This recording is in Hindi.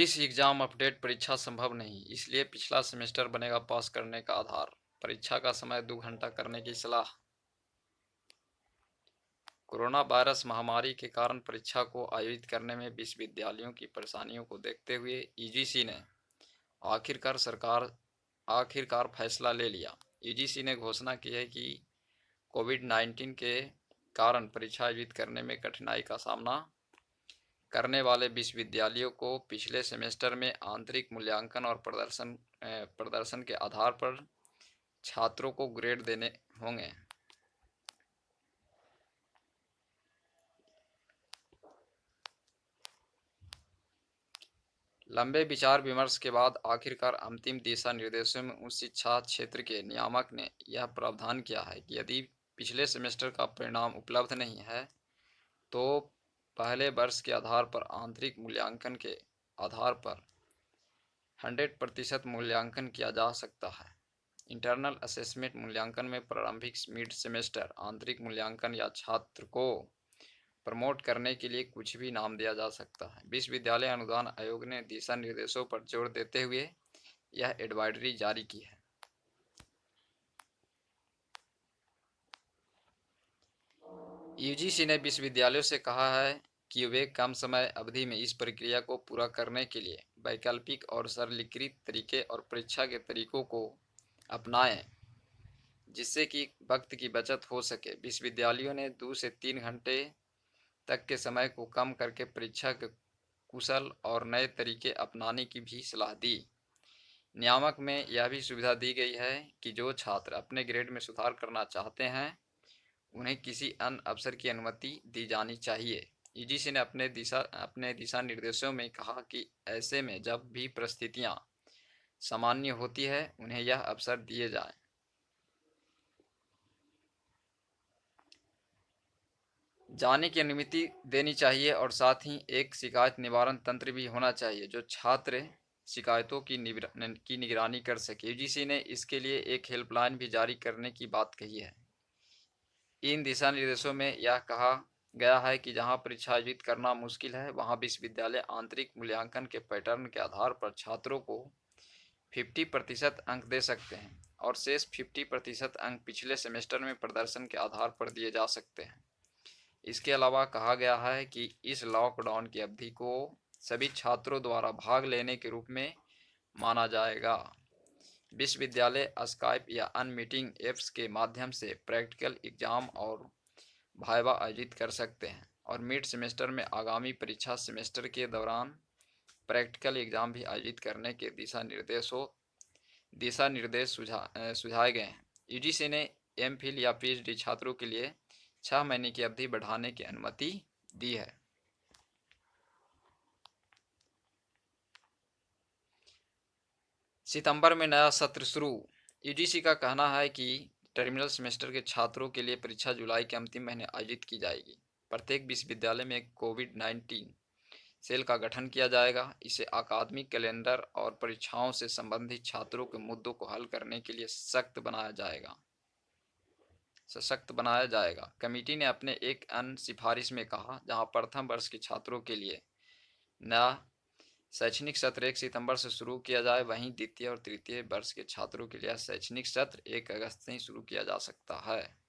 यूजीसी एग्जाम अपडेट परीक्षा संभव नहीं, इसलिए पिछला सेमेस्टर बनेगा पास करने का आधार। परीक्षा का समय 2 घंटा करने की सलाह। कोरोना वायरस महामारी के कारण परीक्षा को आयोजित करने में विश्वविद्यालयों की परेशानियों को देखते हुए यूजीसी ने आखिरकार फैसला ले लिया। यूजीसी ने घोषणा की है कि कोविड-19 के कारण परीक्षा आयोजित करने में कठिनाई का सामना करने वाले विश्वविद्यालयों को पिछले सेमेस्टर में आंतरिक मूल्यांकन और प्रदर्शन के आधार पर छात्रों को ग्रेड देने होंगे। लंबे विचार विमर्श के बाद आखिरकार अंतिम दिशा निर्देशों में उच्च शिक्षा क्षेत्र के नियामक ने यह प्रावधान किया है कि यदि पिछले सेमेस्टर का परिणाम उपलब्ध नहीं है तो पहले वर्ष के आधार पर आंतरिक मूल्यांकन के आधार पर 100% मूल्यांकन किया जा सकता है। इंटरनल असेसमेंट मूल्यांकन में प्रारंभिक मिड सेमेस्टर आंतरिक मूल्यांकन या छात्र को प्रमोट करने के लिए कुछ भी नाम दिया जा सकता है। विश्वविद्यालय अनुदान आयोग ने दिशा निर्देशों पर जोर देते हुए यह एडवाइजरी जारी की है। यूजीसी ने विश्वविद्यालयों से कहा है कि वे कम समय अवधि में इस प्रक्रिया को पूरा करने के लिए वैकल्पिक और सरलीकृत तरीके और परीक्षा के तरीकों को अपनाएं, जिससे कि वक्त की बचत हो सके। विश्वविद्यालयों ने 2 से 3 घंटे तक के समय को कम करके परीक्षा के कुशल और नए तरीके अपनाने की भी सलाह दी। नियामक में यह भी सुविधा दी गई है कि जो छात्र अपने ग्रेड में सुधार करना चाहते हैं उन्हें किसी अन्य अवसर की अनुमति दी जानी चाहिए। यूजीसी ने अपने दिशा निर्देशों में कहा कि ऐसे में जब भी परिस्थितियां सामान्य होती है उन्हें यह अवसर दिए जाएं। जाने की अनुमति देनी चाहिए और साथ ही एक शिकायत निवारण तंत्र भी होना चाहिए जो छात्र शिकायतों की निगरानी कर सके। यूजीसी ने इसके लिए एक हेल्पलाइन भी जारी करने की बात कही है। इन दिशा निर्देशों में यह कहा गया है कि जहां परीक्षा आयोजित करना मुश्किल है वहां विश्वविद्यालय आंतरिक मूल्यांकन के पैटर्न के आधार पर छात्रों को 50% अंक दे सकते हैं और शेष 50% अंक पिछले सेमेस्टर में प्रदर्शन के आधार पर दिए जा सकते हैं। इसके अलावा कहा गया है कि इस लॉकडाउन की अवधि को सभी छात्रों द्वारा भाग लेने के रूप में माना जाएगा। विश्वविद्यालय स्काइप या अन्य मीटिंग ऐप्स के माध्यम से प्रैक्टिकल एग्जाम और वाइवा आयोजित कर सकते हैं और मिड सेमेस्टर में आगामी परीक्षा सेमेस्टर के दौरान प्रैक्टिकल एग्जाम भी आयोजित करने के दिशा निर्देश सुझाए गए हैं। यूजीसी ने एमफिल या पीएचडी छात्रों के लिए 6 महीने की अवधि बढ़ाने की अनुमति दी है। सितंबर में नया सत्र शुरू। यूजीसी का कहना है कि टर्मिनल सेमेस्टर के छात्रों के लिए परीक्षा जुलाई के अंतिम महीने आयोजित की जाएगी। प्रत्येक विश्वविद्यालय में कोविड-19 सेल का गठन किया जाएगा। इसे अकादमिक कैलेंडर और परीक्षाओं से संबंधित छात्रों के मुद्दों को हल करने के लिए सशक्त बनाया जाएगा। कमेटी ने अपने एक अन्य सिफारिश में कहा, जहां प्रथम वर्ष के छात्रों के लिए नया शैक्षणिक सत्र 1 सितंबर से शुरू किया जाए, वहीं द्वितीय और तृतीय वर्ष के छात्रों के लिए शैक्षणिक सत्र 1 अगस्त से ही शुरू किया जा सकता है।